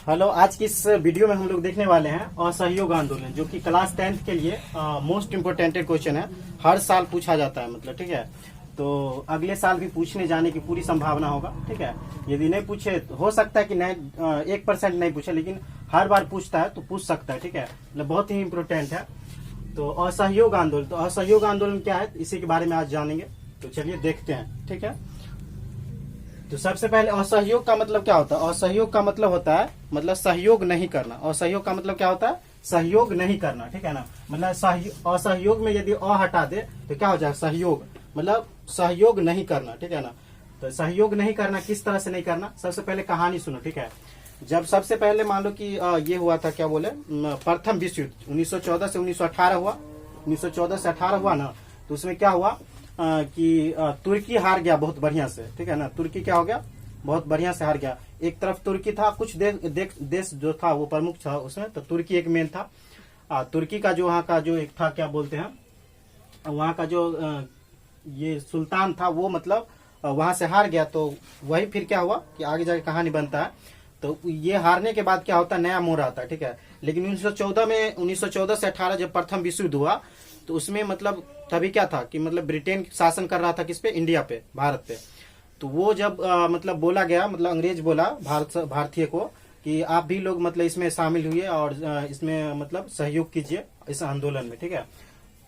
Hello, आज की इस वीडियो में हम लोग देखने वाले हैं असहयोग आंदोलन, जो कि क्लास 10th के लिए मोस्ट इम्पोर्टेंट क्वेश्चन है। हर साल पूछा जाता है, मतलब ठीक है। तो अगले साल भी पूछने जाने की पूरी संभावना होगा, ठीक है। यदि नहीं पूछे तो हो सकता है कि नहीं 1% नहीं पूछे, लेकिन हर बार पूछता है तो पूछ सकता है, ठीक है। मतलब बहुत ही इम्पोर्टेंट है। तो असहयोग आंदोलन, तो असहयोग आंदोलन क्या है, इसी के बारे में आज जानेंगे। तो चलिए देखते हैं, ठीक है। तो सबसे पहले असहयोग का मतलब क्या होता है? असहयोग का मतलब होता है मतलब सहयोग नहीं करना। असहयोग का मतलब क्या होता है? सहयोग नहीं करना, ठीक है ना। मतलब असहयोग में यदि अ हटा दे तो क्या हो जाएगा? सहयोग, मतलब सहयोग नहीं करना, ठीक है ना। तो सहयोग नहीं करना किस तरह से नहीं करना? सबसे पहले कहानी सुनो, ठीक है। जब सबसे पहले मान लो कि ये हुआ था, क्या बोले, प्रथम विश्व युद्ध 1914 से 1918 हुआ। 1914 से 18 हुआ ना, तो उसमें क्या हुआ कि तुर्की हार गया बहुत बढ़िया से, ठीक है ना। तुर्की क्या हो गया? बहुत बढ़िया से हार गया। एक तरफ तुर्की था, कुछ देश जो था वो प्रमुख था उसमें, तो तुर्की एक मेन था। तुर्की का जो वहाँ का जो एक था, क्या बोलते हैं, वहाँ का जो ये सुल्तान था वो मतलब वहां से हार गया। तो वही फिर क्या हुआ कि आगे जाके कहानी बनता है। तो ये हारने के बाद क्या होता है? नया मोड़ आता है, ठीक है। लेकिन 1914 से 18 जब प्रथम विश्व युद्ध हुआ, तो उसमें मतलब तभी क्या था कि मतलब ब्रिटेन शासन कर रहा था किस पे? इंडिया पे, भारत पे। तो वो जब मतलब बोला गया, मतलब अंग्रेज बोला भारतीय को कि आप भी लोग मतलब इसमें शामिल हुए और इसमें मतलब सहयोग कीजिए इस आंदोलन में, ठीक है।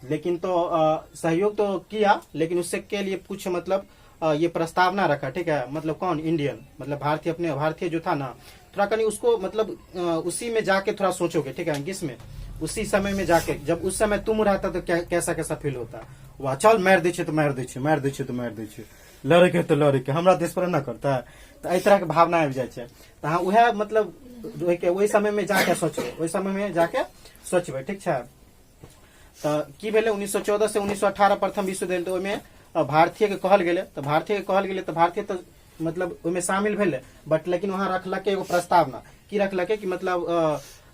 लेकिन तो सहयोग तो किया, लेकिन उससे के लिए कुछ मतलब ये प्रस्तावना रखा, ठीक है। मतलब कौन? इंडियन, मतलब भारतीय, अपने भारतीय जो था ना, थोड़ा कहीं उसको मतलब उसी में जाके थोड़ा सोचोगे, ठीक है। किसमें? उसी समय में जाके, जब उस समय तुम रहता तो कैसा कैसा फील होता? वाह, चल मार दै छै तो मार दै छै, मार दै छै तो मार दै छै, लड़े के तो लड़े के, हमरा देश पर न करता है। तो एहि तरह के भावना आबि जाए छै। तो हाँ, उहे मतलब वही समय में जाके सोचबे, वही समय में जाके सोचबे, ठीक है। तो की भेले 1914 से 1918 प्रथम विश्व युद्ध, तो ओहिमे भारतीय के कहल गेले, तो भारतीय के कहल गेले तो भारतीय तो मतलब ओहिमे शामिल भेले, बट लेकिन वहां रखलके एगो प्रस्तावना। की रखलके कि मतलब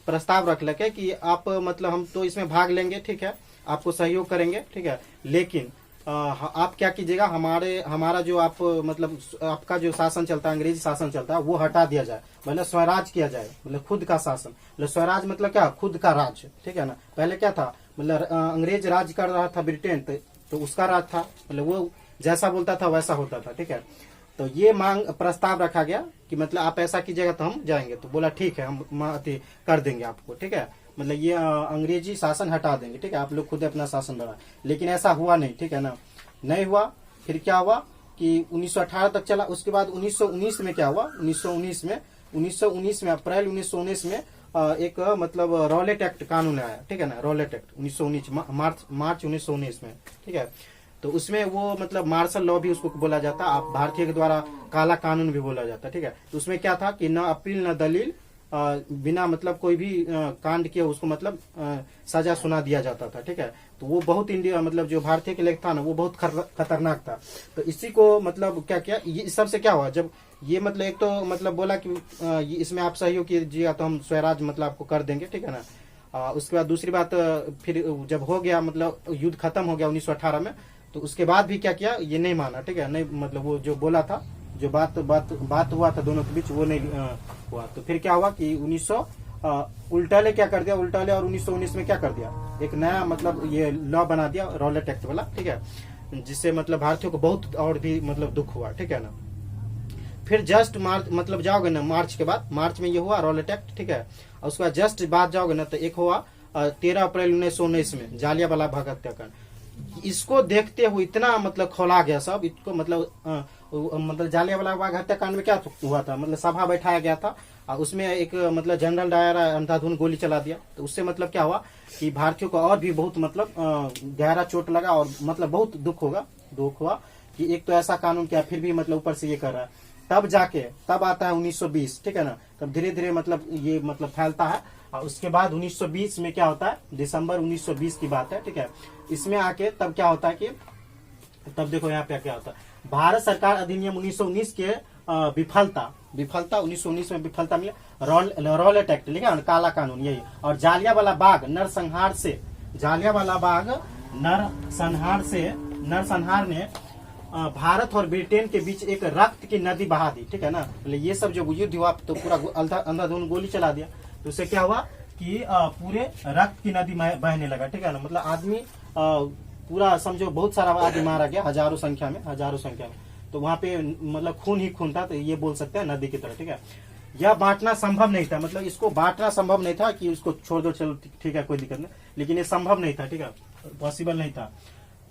प्रस्ताव रखलके कि आप मतलब हम तो इसमें भाग लेंगे, ठीक है, आपको सहयोग करेंगे, ठीक है, लेकिन आप क्या कीजिएगा, हमारा जो आप मतलब आपका जो शासन चलता है, अंग्रेजी शासन चलता है, वो हटा दिया जाए, मतलब स्वराज किया जाए, मतलब खुद का शासन। मतलब स्वराज मतलब क्या? खुद का राज्य, ठीक है ना। पहले क्या था, मतलब अंग्रेज राज कर रहा था ब्रिटेन, तो उसका राज था, मतलब वो जैसा बोलता था वैसा होता था, ठीक है। तो ये मांग प्रस्ताव रखा गया कि मतलब आप ऐसा कीजिएगा तो हम जाएंगे। तो बोला ठीक है, हम कर देंगे आपको, ठीक है। मतलब ये अंग्रेजी शासन हटा देंगे, ठीक है, आप लोग खुद अपना शासन बढ़ा। लेकिन ऐसा हुआ नहीं, ठीक है ना, नहीं हुआ। फिर क्या हुआ कि 1918 तक चला। उसके बाद 1919 में क्या हुआ? 1919 में अप्रैल 1919 में एक मतलब रॉलेट एक्ट कानून आया, ठीक है ना। रॉलेट एक्ट 1919 मार्च 1919 में, ठीक है। तो उसमें वो मतलब मार्शल लॉ भी उसको बोला जाता, आप भारतीय के द्वारा काला कानून भी बोला जाता, ठीक है। तो उसमें क्या था कि न अपील न दलील, बिना मतलब कोई भी कांड किए उसको मतलब सजा सुना दिया जाता था, ठीक है। तो वो बहुत इंडिया मतलब जो भारतीय के लेख था ना, वो बहुत खतरनाक था। तो इसी को मतलब क्या किया, ये सबसे क्या हुआ, जब ये मतलब एक तो मतलब बोला कि इसमें आप सहयोग कीजिएगा तो हम स्वराज मतलब आपको कर देंगे, ठीक है ना। उसके बाद दूसरी बात, फिर जब हो गया मतलब युद्ध खत्म हो गया 1918 में, तो उसके बाद भी क्या किया, ये नहीं माना, ठीक है। नहीं मतलब वो जो बोला था, जो बात हुआ था दोनों के बीच, वो नहीं हुआ। तो फिर क्या हुआ कि 1900 उल्टाले क्या कर दिया, उल्टाले और 1919 में क्या कर दिया, एक नया मतलब ये लॉ बना दिया, रॉलेट एक्ट वाला, ठीक है, जिससे मतलब भारतीयों को बहुत और भी मतलब दुख हुआ, ठीक है ना। फिर जस्ट मार्च मतलब जाओगे ना, मार्च के बाद, मार्च में ये हुआ रॉलेट एक्ट, ठीक है। और उसके बाद जस्ट बाद जाओगे ना, तो एक हुआ 13 अप्रैल 1919 में जालियांवाला बाग हत्याकांड। इसको देखते हुए इतना मतलब खौला गया सब, इसको मतलब जालियांवाला बाग हत्याकांड में क्या हुआ था, मतलब सभा बैठाया गया था, उसमें एक मतलब जनरल डायर अंधाधुन गोली चला दिया। तो उससे मतलब क्या हुआ कि भारतीयों को और भी बहुत मतलब गहरा चोट लगा, और मतलब बहुत दुख हुआ कि एक तो ऐसा कानून क्या, फिर भी मतलब ऊपर से ये कर रहा है। तब आता है 1920, ठीक है ना। तब धीरे धीरे मतलब ये मतलब फैलता है। और उसके बाद 1920 में क्या होता है, दिसंबर 1920 की बात है, ठीक है। इसमें आके तब क्या होता है कि तब देखो यहाँ पे क्या होता है, भारत सरकार अधिनियम 1919 के विफलता 1919 में विफलता मिले, रॉलेट एक्ट लिखा, काला कानून यही, और जालियांवाला बाग नरसंहार से भारत और ब्रिटेन के बीच एक रक्त की नदी बहा दी, ठीक है ना। मतलब ये सब जो युद्ध हुआ तो पूरा अंधाधुंध गोली चला दिया, तो उससे क्या हुआ कि पूरे रक्त की नदी बहने लगा, ठीक है ना। मतलब आदमी पूरा समझो बहुत सारा आदमी मारा गया, हजारों संख्या में। तो वहां पे मतलब खून ही खून था, तो ये बोल सकते हैं नदी की तरह, ठीक है। यह बांटना संभव नहीं था, मतलब इसको बांटना संभव नहीं था कि उसको छोड़ दो, चलो ठीक है कोई दिक्कत नहीं, लेकिन ये संभव नहीं था, ठीक है, पॉसिबल नहीं था।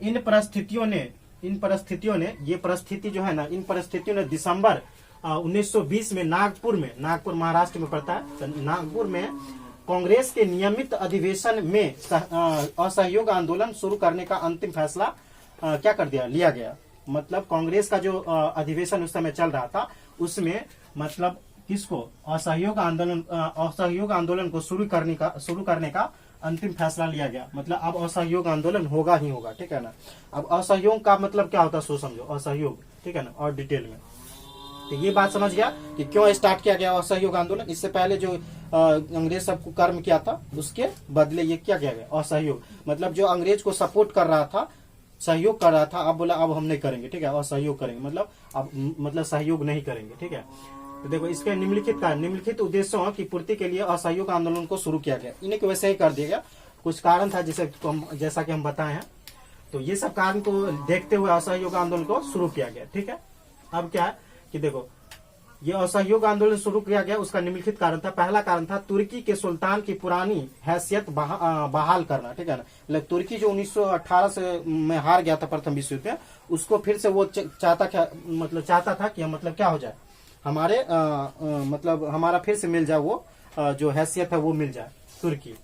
इन परिस्थितियों ने ये परिस्थिति जो है ना, इन परिस्थितियों ने दिसंबर 1920 में नागपुर महाराष्ट्र में पड़ता है, तो नागपुर में कांग्रेस के नियमित अधिवेशन में असहयोग आंदोलन शुरू करने का अंतिम फैसला क्या कर दिया, लिया गया। मतलब कांग्रेस का जो अधिवेशन उस समय चल रहा था, उसमें मतलब किसको, असहयोग आंदोलन को शुरू करने का अंतिम फैसला लिया गया। मतलब अब असहयोग आंदोलन होगा ही होगा, ठीक है ना। अब असहयोग का मतलब क्या होता है सो समझो, असहयोग, ठीक है ना, और डिटेल में। तो ये बात समझ गया कि क्यों स्टार्ट किया गया असहयोग आंदोलन। इससे पहले जो अंग्रेज सबको कर्म किया था, उसके बदले ये क्या किया गया, असहयोग। मतलब जो अंग्रेज को सपोर्ट कर रहा था, सहयोग कर रहा था, अब बोला अब हम नहीं करेंगे, ठीक है, असहयोग करेंगे, मतलब अब मतलब सहयोग नहीं करेंगे, ठीक है। तो देखो इसके निम्नलिखित उद्देश्यों की पूर्ति के लिए असहयोग आंदोलन को शुरू किया गया। इन्हें को वैसे ही कर दिया गया, कुछ कारण था जैसा कि हम बताए हैं। तो ये सब कारण को देखते हुए असहयोग आंदोलन को शुरू किया गया, ठीक है। अब क्या है कि देखो ये असहयोग आंदोलन शुरू किया गया, उसका निम्नलिखित कारण था। पहला कारण था तुर्की के सुल्तान की पुरानी हैसियत बहाल करना, ठीक है ना। मतलब तुर्की जो 1918 से में हार गया था प्रथम विश्व युद्ध में, उसको फिर से वो चाहता था कि मतलब क्या हो जाए, हमारे मतलब हमारा फिर से मिल जाए वो जो हैसियत है वो मिल जाए, तुर्की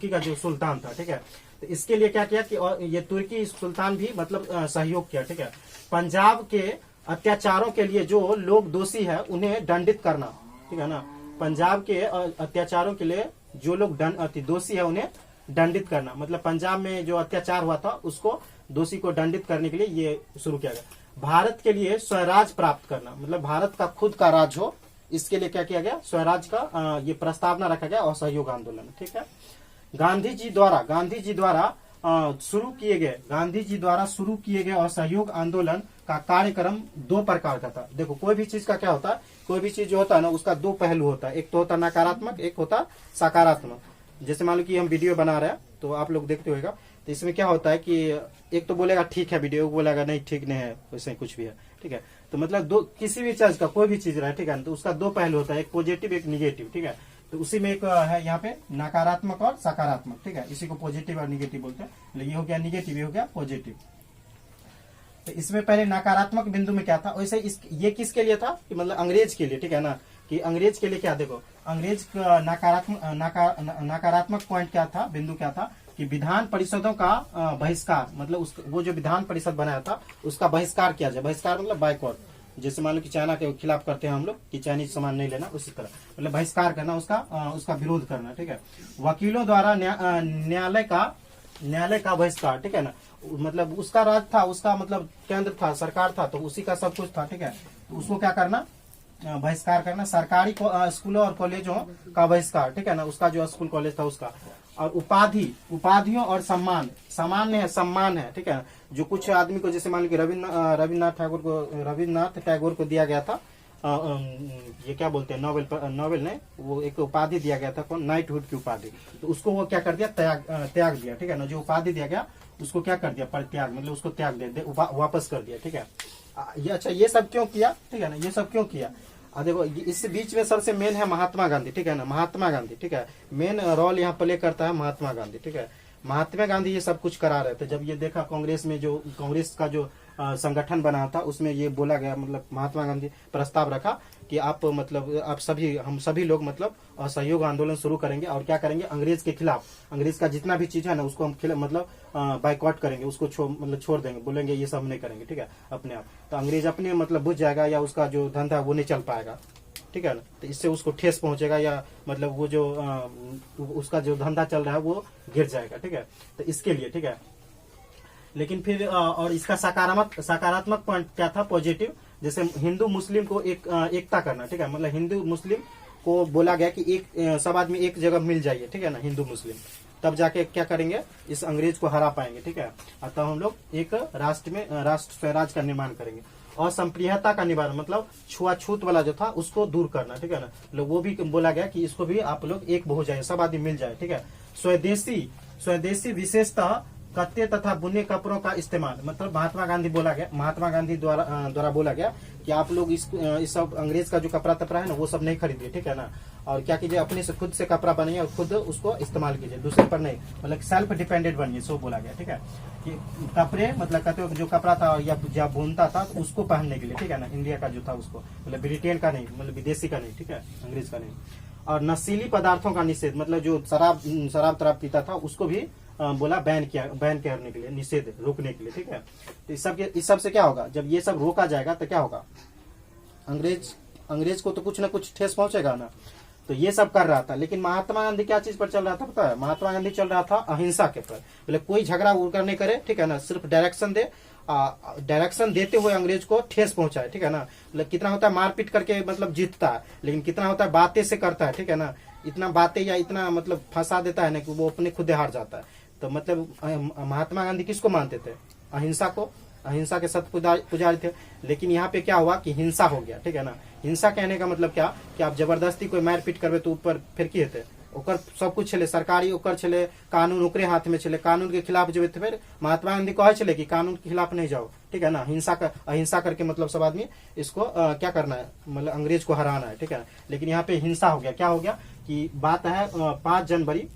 का जो सुल्तान था, ठीक है। तो इसके लिए क्या किया कि ये तुर्की सुल्तान भी मतलब सहयोग किया, ठीक है। पंजाब के अत्याचारों के लिए जो लोग दोषी है उन्हें दंडित करना, ठीक है ना। पंजाब के अत्याचारों के लिए जो लोग दोषी है उन्हें दंडित करना, मतलब पंजाब में जो अत्याचार हुआ था उसको दोषी को दंडित करने के लिए ये शुरू किया गया। भारत के लिए स्वराज प्राप्त करना, मतलब भारत का खुद का राज हो, इसके लिए क्या किया गया, स्वराज का ये प्रस्तावना रखा गया असहयोग आंदोलन, ठीक है। गांधी जी द्वारा शुरू किए गए असहयोग आंदोलन का कार्यक्रम दो प्रकार का था। देखो कोई भी चीज का क्या होता है, कोई भी चीज जो होता है ना उसका दो पहलू होता है, एक तो होता नकारात्मक, एक होता सकारात्मक। जैसे मान लो कि हम वीडियो बना रहे हैं तो आप लोग देखते होगा, तो इसमें क्या होता है कि एक तो बोलेगा ठीक है वीडियो, बोलेगा नहीं ठीक नहीं है, वैसे कुछ भी है, ठीक है। तो मतलब दो किसी भी चीज का कोई भी चीज रहा है, ठीक है, तो उसका दो पहलू होता है, एक पॉजिटिव एक निगेटिव, ठीक है। तो उसी में एक है यहाँ पे नकारात्मक और सकारात्मक, ठीक है, इसी को पॉजिटिव और निगेटिव बोलते हैं। ये हो गया निगेटिव, ये हो गया पॉजिटिव। तो इसमें पहले नकारात्मक बिंदु में क्या था, वैसे ये किसके लिए था कि मतलब अंग्रेज के लिए, ठीक है ना, कि अंग्रेज के लिए क्या, देखो अंग्रेज का नकारात्मक पॉइंट क्या था, बिंदु क्या था कि विधान परिषदों का बहिष्कार, मतलब वो जो विधान परिषद बनाया था उसका बहिष्कार किया जाए। बहिष्कार मतलब बाइकआउट, जैसे मान लो कि चाइना के खिलाफ करते हैं हम लोग कि चाइनीज सामान नहीं लेना, उसी तरह मतलब बहिष्कार करना, उसका विरोध करना, ठीक है। वकीलों द्वारा न्यायालय का बहिष्कार, ठीक है ना, मतलब उसका राज था, उसका मतलब केंद्र था, सरकार था, तो उसी का सब कुछ था, ठीक है। तो उसको क्या करना, बहिष्कार करना। सरकारी स्कूलों और कॉलेजों का बहिष्कार, ठीक है ना, उसका जो स्कूल कॉलेज था उसका। और उपाधियों और सम्मान है, ठीक है। जो कुछ आदमी को जैसे मान लो कि रविन्द्रनाथ टैगोर को दिया गया था, ये क्या बोलते हैं, नोबेल ने वो एक उपाधि दिया गया था, कौन, नाइटहुड की उपाधि, तो उसको वो क्या कर दिया, त्याग दिया, ठीक है ना। जो उपाधि दिया गया उसको क्या कर दिया, परित्याग, मतलब उसको त्याग वापस कर दिया, ठीक है। ये अच्छा ये सब क्यों किया, ठीक है ना, ये सब क्यों किया। देखो इस बीच में सबसे मेन है महात्मा गांधी, ठीक है ना, महात्मा गांधी, ठीक है, मेन रोल यहाँ प्ले करता है महात्मा गांधी, ठीक है। महात्मा गांधी ये सब कुछ करा रहे थे। जब ये देखा कांग्रेस का जो संगठन बना था उसमें ये बोला गया, मतलब महात्मा गांधी प्रस्ताव रखा कि हम सभी लोग मतलब असहयोग आंदोलन शुरू करेंगे और क्या करेंगे, अंग्रेज के खिलाफ, अंग्रेज का जितना भी चीज है ना उसको हम मतलब बाइकआउट करेंगे, उसको छोड़ देंगे, बोलेंगे ये सब नहीं करेंगे, ठीक है, अपने आप। तो अंग्रेज अपने मतलब बुझ जाएगा या उसका जो धंधा वो नहीं चल पाएगा, ठीक है ना। तो इससे उसको ठेस पहुंचेगा या मतलब वो जो उसका जो धंधा चल रहा है वो गिर जाएगा, ठीक है। तो इसके लिए, ठीक है। लेकिन फिर और इसका सकारात्मक पॉइंट क्या था, पॉजिटिव, जैसे हिंदू मुस्लिम को एकता करना, ठीक है, मतलब हिंदू मुस्लिम को बोला गया कि सब आदमी एक जगह मिल जाइए, ठीक है ना, हिंदू मुस्लिम, तब जाके क्या करेंगे, इस अंग्रेज को हरा पाएंगे, ठीक है। और तब हम लोग एक राष्ट्र स्वराज का निर्माण करेंगे। और संप्रियता का निवारण मतलब छुआछूत वाला जो था उसको दूर करना, ठीक है ना। लोग वो भी बोला गया कि इसको भी आप लोग एक हो जाए, सब आदमी मिल जाए, ठीक है। स्वदेशी विशेषतः कत्ते तथा बुने कपड़ों का इस्तेमाल मतलब महात्मा गांधी द्वारा बोला गया कि आप लोग इस सब अंग्रेज का जो कपड़ा तपड़ा है ना वो सब नहीं खरीदिए, ठीक है ना। और क्या कीजिए, अपने से खुद से कपड़ा बनाइए और खुद उसको इस्तेमाल कीजिए, दूसरे पर नहीं, मतलब सेल्फ डिपेंडेंट बनिए, सो बोला गया, ठीक है। कि कपड़े मतलब कहते जो कपड़ा था या जब बुनता था तो उसको पहनने के लिए, ठीक है ना। इंडिया का जो था उसको, मतलब ब्रिटेन का नहीं, मतलब विदेशी का नहीं, ठीक है, अंग्रेज का नहीं। और नशीली पदार्थों का निषेध मतलब जो शराब पीता था उसको भी बोला बैन करने के लिए, निषेध रोकने के लिए, ठीक है। तो इस सब से क्या होगा, जब ये सब रोका जाएगा तो क्या होगा, अंग्रेज को तो कुछ ना कुछ ठेस पहुंचेगा ना। तो ये सब कर रहा था, लेकिन महात्मा गांधी क्या चीज पर चल रहा था पता है, महात्मा गांधी चल रहा था अहिंसा के पर, मतलब कोई झगड़ा नहीं करे, ठीक है ना, सिर्फ डायरेक्शन देते हुए अंग्रेज को ठेस पहुंचाए, ठीक है ना। मतलब कितना होता है मारपीट करके मतलब जीतता है, लेकिन कितना होता है बातें से करता है, ठीक है ना। इतना बातें या इतना मतलब फंसा देता है ना कि वो अपने खुद हार जाता है। तो मतलब महात्मा गांधी किसको मानते थे, अहिंसा के सत पुजारी थे। लेकिन यहाँ पे क्या हुआ कि हिंसा हो गया, ठीक है ना। हिंसा कहने का मतलब क्या कि आप जबरदस्ती कोई मारपीट करबे तो ऊपर फिर की हेतै, ओकर सब कुछ छले सरकारी, ओकर छले कानून, ओकरे हाथ में छले, कानून के खिलाफ जेबे तो फिर महात्मा गांधी कहे छले कि कानून के खिलाफ नहीं जाओ, ठीक है ना। अहिंसा करके मतलब सब आदमी इसको क्या करना है, मतलब अंग्रेज को हराना है, ठीक है। लेकिन यहाँ पे हिंसा हो गया, क्या हो गया कि बात है 5 जनवरी,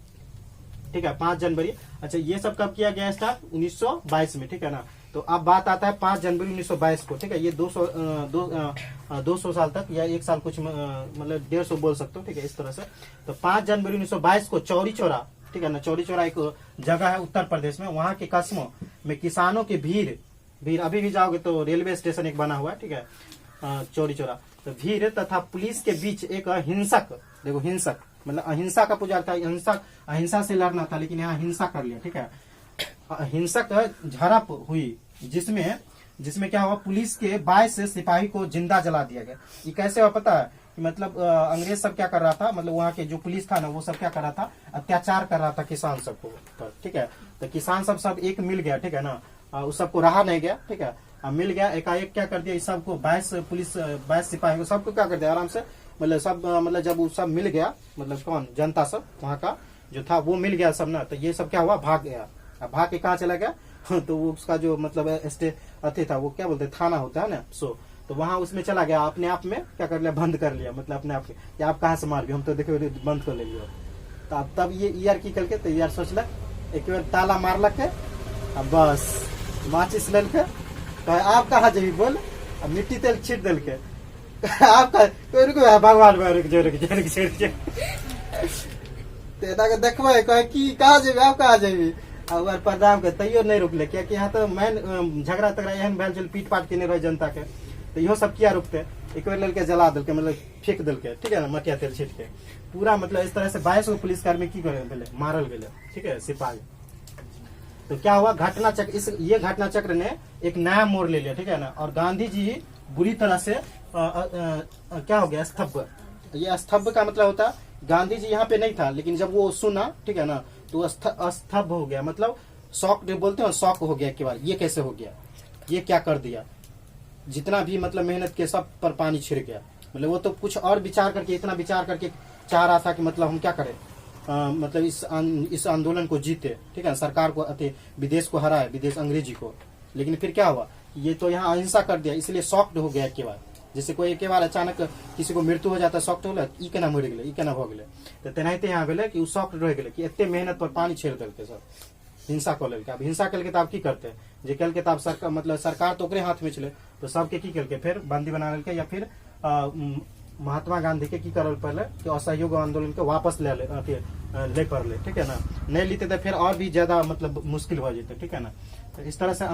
ठीक है, 5 जनवरी। अच्छा, ये सब कब किया गया स्टार्ट, 1922 में, ठीक है ना। तो अब बात आता है 5 जनवरी 1922 को, ठीक है। ये 200 साल तक या 1 साल कुछ मतलब 150 बोल सकते हो, ठीक है, इस तरह से। तो 5 जनवरी 1922 को चौरी चौरा, ठीक है ना, चौरी चौरा एक जगह है उत्तर प्रदेश में, वहां के कस्बों में किसानों की भीड़ अभी भी जाओगे तो रेलवे स्टेशन एक बना हुआ है, ठीक है, चौरी चौरा। तो भीड़ तथा पुलिस के बीच एक हिंसक, देखो हिंसक मतलब अहिंसा का पुजारी था, अहिंसा से लड़ना था, लेकिन यहाँ हिंसा कर लिया, ठीक है। हिंसक झड़प हुई जिसमें क्या हुआ, पुलिस के 22 सिपाही को जिंदा जला दिया गया। ये कैसे हुआ पता है कि मतलब अंग्रेज सब क्या कर रहा था, मतलब वहाँ के जो पुलिस था ना वो सब क्या कर रहा था, अत्याचार कर रहा था किसान सबको पर, ठीक है। तो किसान सब एक मिल गया, ठीक है ना, उस सबको रहा नहीं गया, ठीक है, मिल गया, एकाएक क्या कर दिया, इस सबको 22 सिपाही को सबको क्या कर दिया आराम से, मतलब जब वो सब मिल गया, मतलब कौन, जनता सब वहाँ का जो था वो मिल गया सब ना। तो ये सब क्या हुआ, भाग गया। अब भाग के कहाँ चला गया तो वो उसका जो मतलब अति था, वो क्या बोलते थाना होता है ना, तो वहां उसमें चला गया, अपने आप में क्या कर लिया, बंद कर लिया, मतलब अपने आप के, कि आप कहाँ से मार गए, हम तो देखो बंद कर लेंगे। तो अब तब ये ईयर की करके तो यार सोचल एक बार ताला मारलक, अब बस माचिस लल के तो आप कहाँ जेबी बोल, अब मिट्टी तेल छीट दिल के आपका भगवान देखबे कहे की कहाँ जेबी, आप कहाँ जेबी, और प्रदाम के तैयो नहीं रुकले, क्या कि यहाँ तो मैन झगड़ा तगड़ा एहन भेल चल पीट पाट के नहीं रहे जनता के, तो इहो सब किया रुकते, एक बार लड़के जला दिल के, मतलब फेंक दिल के, ठीक है ना, मटिया तेल छीट के पूरा, मतलब इस तरह से 22 पुलिसकर्मी की करे मारल गए, ठीक है, सिपाही। तो क्या हुआ घटना चक्र, ये घटना चक्र ने एक नया मोड़ ले लिया, ठीक है ना। और गांधी जी बुरी तरह से क्या हो गया, स्तब्ध। ये स्तब्ध का मतलब होता है गांधी जी यहाँ पे नहीं था, लेकिन जब वो सुना, ठीक है ना, तो स्तब्ध हो गया, मतलब शॉक बोलते हैं, शॉक हो गया कि बार ये कैसे हो गया, ये क्या कर दिया, जितना भी मतलब मेहनत के सब पर पानी छिड़ गया। मतलब वो तो कुछ और विचार करके, इतना विचार करके चाह रहा था कि मतलब हम क्या करें, मतलब इस आंदोलन को जीते, ठीक है, सरकार को विदेश को हराए, विदेश अंग्रेजी को। लेकिन फिर क्या हुआ, ये तो यहाँ अहिंसा कर दिया, इसलिए शॉक्ड हो गया एक बार। जैसे कोई एक बार अचानक किसी को मृत्यु हो जाता है, शॉक्ड होल, ई केना मर गए, ई केना भ गए, तो तेनाहिते यहाँ भेले कि शॉक्ड रह गए कि एते मेहनत पर पानी छेड़ दिलके सब, हिंसा कऽ लेलकै। अब हिंसा केलकै तो आप की करते, जे केलकै तो आप सरकार, मतलब सरकार तो ओकरे हाथ में छलै, तो सबके की केलकै, फिर बंदी बना लेलकै, या फिर महात्मा गांधी के की करल पहले कि असहयोग आंदोलन के वापस ले कर ले, ठीक है ना, नहीं लेते तो फिर और भी ज्यादा मतलब मुश्किल हो जाते, ठीक है ना। तो इस तरह से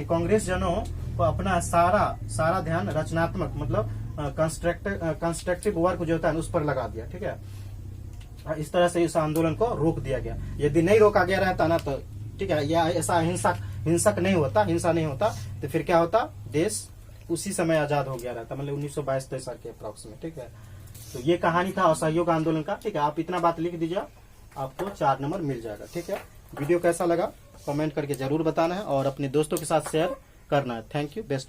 कांग्रेस जनों को अपना सारा ध्यान रचनात्मक मतलब कंस्ट्रक्टिव वर्क जो होता है उस पर लगा दिया, ठीक है। इस तरह से इस आंदोलन को रोक दिया गया। यदि नहीं रोका गया रहता ना, तो ठीक है, या ऐसा हिंसा नहीं होता, तो फिर क्या होता, देश उसी समय आजाद हो गया रहता, मतलब 1922-23 के अप्रॉक्स में, ठीक है। तो ये कहानी था असहयोग आंदोलन का, ठीक है। आप इतना बात लिख दीजिए आपको 4 नंबर मिल जाएगा। ठीक है, वीडियो कैसा लगा कमेंट करके जरूर बताना है और अपने दोस्तों के साथ शेयर करना है। Thank you, best.